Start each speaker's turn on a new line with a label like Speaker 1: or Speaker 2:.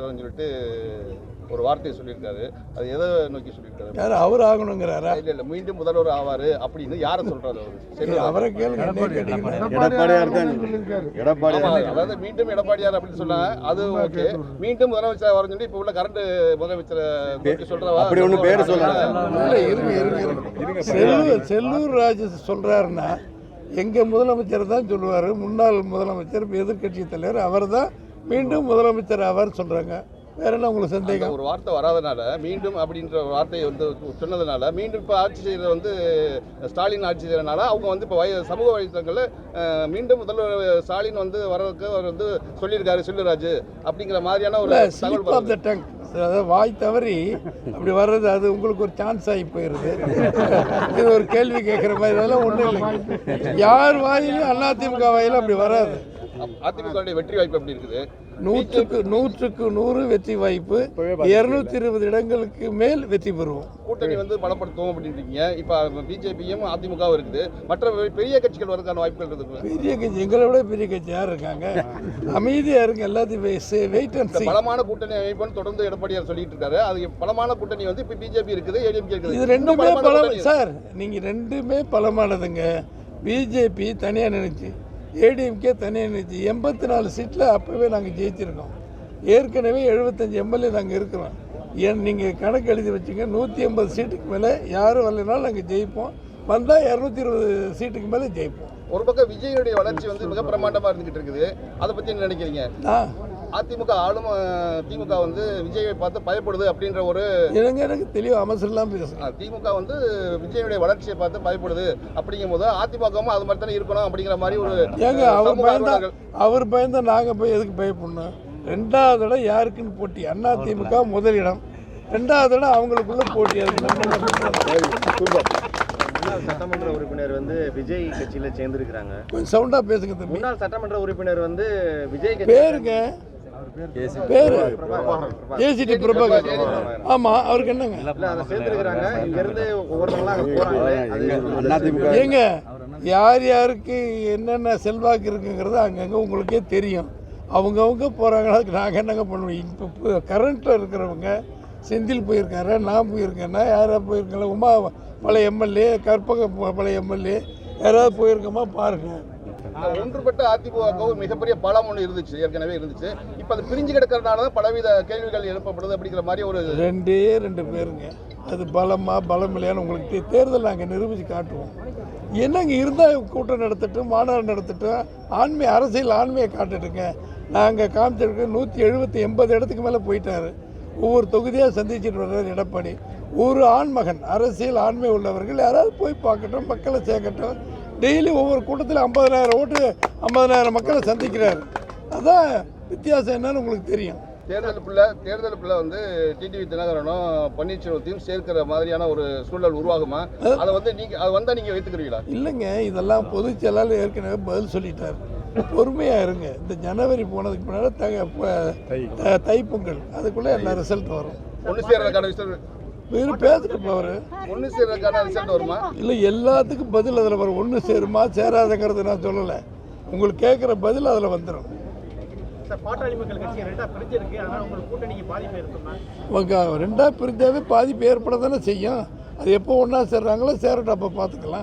Speaker 1: முதலமைச்சர்னு சொல்லிட்டு ஒரு வார்த்தையை சொல்லியிருக்காரு. அது எதை நோக்கி சொல்லியிருக்காரு?
Speaker 2: யார் அவர் ஆகணுங்கிறாரா?
Speaker 1: இல்லை மீண்டும் முதல்வர் ஆவார் அப்படின்னு யாரை சொல்றாரு அவர்?
Speaker 2: அவரை கேளுங்க.
Speaker 1: அதாவது மீண்டும் எடப்பாடியார் அப்படின்னு சொன்னாங்க. அது ஓகே. மீண்டும் முதலமைச்சர் ஆவார்னு சொல்லி இப்போ உள்ள கரண்ட் முதலமைச்சரை சொல்றவா?
Speaker 3: அப்படி ஒன்றும் பேர் சொல்றாங்க.
Speaker 2: செல்லூர் ராஜு சொல்றாருன்னா எங்க முதலமைச்சர் தான் சொல்லுவார். முன்னாள் முதலமைச்சர் எதிர்கட்சி தலைவர் அவர் தான் மீண்டும் முதலமைச்சர் ஆவார் சொல்றாங்க. வேற என்ன உங்களுக்கு சந்தேகம்?
Speaker 1: ஒரு வார்த்தை வராதனால மீண்டும் அப்படின்ற ஒரு வார்த்தையை வந்து சொன்னதுனால மீண்டும் இப்போ ஆட்சி செய்யறது வந்து ஸ்டாலின் ஆட்சி செய்யறதுனால அவங்க வந்து இப்போ சமூக வலைத்தளங்களில் மீண்டும் முதல்வர் ஸ்டாலின் வந்து வர்றதுக்கு அவர் வந்து சொல்லியிருக்காரு செல்லூராஜ் அப்படிங்கிற மாதிரியான ஒரு
Speaker 2: ஸ்லிப் ஆஃப் த டங், அதாவது வாய் தவறி அப்படி வர்றது, அது உங்களுக்கு ஒரு சான்ஸ் ஆகி போயிடுது. இது ஒரு கேள்வி கேட்குற மாதிரி அதெல்லாம் ஒன்றும் இல்லைங்க. யார் வாயிலும் அதிமுக வாயிலும் அப்படி வராது.
Speaker 1: அதிமுக வெற்றி வாய்ப்பு எப்படி இருக்குது?
Speaker 2: 100க்கு 100 வெற்றி வாய்ப்பு. 220 இடங்களுக்கு மேல் வெற்றி பெறுவோம்.
Speaker 1: கூட்டணி வந்து பலப்படுத்துவோம் அப்படின்றீங்க. இப்போ பிஜேபியும் அதிமுகவும் இருக்குது. மற்ற பெரிய கட்சிகள் வரதுக்கான வாய்ப்புகள் இருக்குது.
Speaker 2: பெரிய கட்சி எங்களை விட பெரிய கட்சி யார் இருக்காங்க? அமைதியா இருங்க, எல்லாத்தையும் வெயிட் அண்ட் சீ.
Speaker 1: பலமான கூட்டணி அமைப்புன்னு தொடர்ந்து எடப்பாடியார் சொல்லிட்டு இருக்காரு. அது பலமான கூட்டணி வந்து இப்போ பிஜேபி இருக்குது, ஏடிஎம்கே இருக்குது.
Speaker 2: இது ரெண்டுமே பலம் சார். நீங்க ரெண்டுமே பலமானதுங்க. பிஜேபி தனியாக நினைச்சு, ஏடிஎம்கே தனியாக நினைச்சு 84 சீட்டில் அப்போவே நாங்கள் ஜெயிச்சிருக்கோம். ஏற்கனவே 75 எம்எல்ஏ நாங்கள் இருக்கிறோம். நீங்கள் கணக்கு எழுதி வச்சுங்க. 180 சீட்டுக்கு மேலே யாரும் வரலைனாலும் நாங்கள் ஜெயிப்போம். வந்தால் 220 சீட்டுக்கு மேலே ஜெயிப்போம்.
Speaker 1: ஒரு பக்கம் விஜயனுடைய வளர்ச்சி வந்து மிக பிரமாண்டமாக இருந்துகிட்டு இருக்குது. அதை பற்றி என்ன நினைக்கிறீங்க? அதிமுக ஆளும் திமுக வந்து விஜயை பார்த்து பயப்படுது அப்படின்ற ஒரு
Speaker 2: எனக்கு தெளிவாக அமைச்சர்லாம் பேசுகிறேன்.
Speaker 1: திமுக வந்து விஜயனுடைய வளர்ச்சியை பார்த்து பயப்படுது அப்படிங்கும் போது அதிமுகவும் அது மாதிரி தானே இருக்கணும் அப்படிங்கிற மாதிரி ஒரு
Speaker 2: அவர் பயந்தா நாங்கள் போய் எதுக்கு பயப்படணும்? 2வது இடம் யாருக்குன்னு போட்டி? அதிமுக முதலிடம். 2வது இடம் அவங்களுக்குள்ள போட்டி.
Speaker 3: சட்டமன்ற உறுப்பினர் வந்து விஜய் கட்சியில சேர்ந்திருக்கிறாங்க.
Speaker 2: கொஞ்சம் சவுண்டா பேசுங்க தம்பி.
Speaker 3: முன்னாள் சட்டமன்ற உறுப்பினர் வந்து விஜய்
Speaker 2: பேருங்க பேரு ஏசிடி பிரபாகர். ஆமா, அவருக்கு என்னங்க
Speaker 3: சேர்ந்திருக்கிறாங்க. இங்க இருந்து ஒவ்வொருத்தவங்களா
Speaker 2: ஏங்க யார் யாருக்கு என்னென்ன செல்வாக்கு இருக்குங்கிறது அங்கங்க உங்களுக்கே தெரியும். அவங்கவுங்க போறாங்கன்னா அதுக்கு நாங்கள் என்னங்க பண்ணுவோம்? இப்போ கரண்ட்ல இருக்கிறவங்க செந்தில் போயிருக்காரு, நான் போயிருக்கேன்னா யாராவது போயிருக்கல? உமா பழைய எம்எல்ஏ, கற்பக பழைய எம்எல்ஏ யாராவது போயிருக்கோமா பாருங்க.
Speaker 1: ஒன்றுபட்ட அதிமுக மிகப்பெரிய பலம் ஒன்று இருந்துச்சு, ஏற்கனவே இருந்துச்சு. இப்போ அது பிரிஞ்சு கிடக்கிறதுனால தான் பலவித கேள்விகள் எழுப்பப்படுது அப்படிங்கிற மாதிரி ஒரு
Speaker 2: 2 பேருங்க. அது பலமா பலம் இல்லையான்னு உங்களுக்கு தேர்தல் நாங்கள் நிரூபித்து காட்டுவோம். என்னங்க இருந்தால் கூட்டம் நடத்தட்டும், மாநாடு நடத்தட்டும், அரசியல் ஆண்மையை காட்டுட்டுங்க. நாங்கள் காமிச்சிருக்க 170-80 இடத்துக்கு மேலே போயிட்டாரு. ஒவ்வொரு தொகுதியாக சந்திச்சுட்டு வர்றாரு எடப்பாடி. ஒரு ஆண்மகன், அரசியல் ஆண்மை உள்ளவர்கள் யாராவது போய் பார்க்கட்டும், மக்களை சேர்க்கட்டும். டெய்லி ஒவ்வொரு கூட்டத்தில் 50,000 ஓட்டு, 50,000 மக்களை சந்திக்கிறார். அதான் வித்தியாசம் என்னன்னு உங்களுக்கு தெரியும்.
Speaker 1: தேர்தலுக்குள்ள வந்து டிடிவி தினகரனும் பன்னீர்செல்வத்தையும் சேர்க்கிற மாதிரியான ஒரு சூழல் உருவாகுமா? அதை வந்து அது வந்தால் நீங்கள் வைத்துக்கிறீங்களா?
Speaker 2: இல்லைங்க, இதெல்லாம் பொதுச் செயலாளர் ஏற்கனவே பதில் சொல்லிட்டார். பொறுமையாக இருங்க. இந்த ஜனவரி போனதுக்கு முன்னாடி தைப்பொங்கல் அதுக்குள்ளே எல்லா ரிசல்ட் வரும்.
Speaker 1: ஒன்று சேர்றதுக்கான விஷயம்
Speaker 2: பேசிட்டு போவார்.
Speaker 1: ஒன்று சேர்றதுக்கான ரிசல்ட் வருமா?
Speaker 2: இல்லை, எல்லாத்துக்கும் பதில் அதில் வரும். ஒன்று சேருமா சேராதங்கிறது நான் சொல்லலை. உங்களுக்கு கேட்குற பதில் அதில் வந்துடும். ரெண்டாக பிரிஞ்சாவே பாதிப்பு ஏற்பட தானே செய்யும். அது எப்போ ஒன்றா சேர்றாங்களோ சேரட்டும், அப்போ பார்த்துக்கலாம்.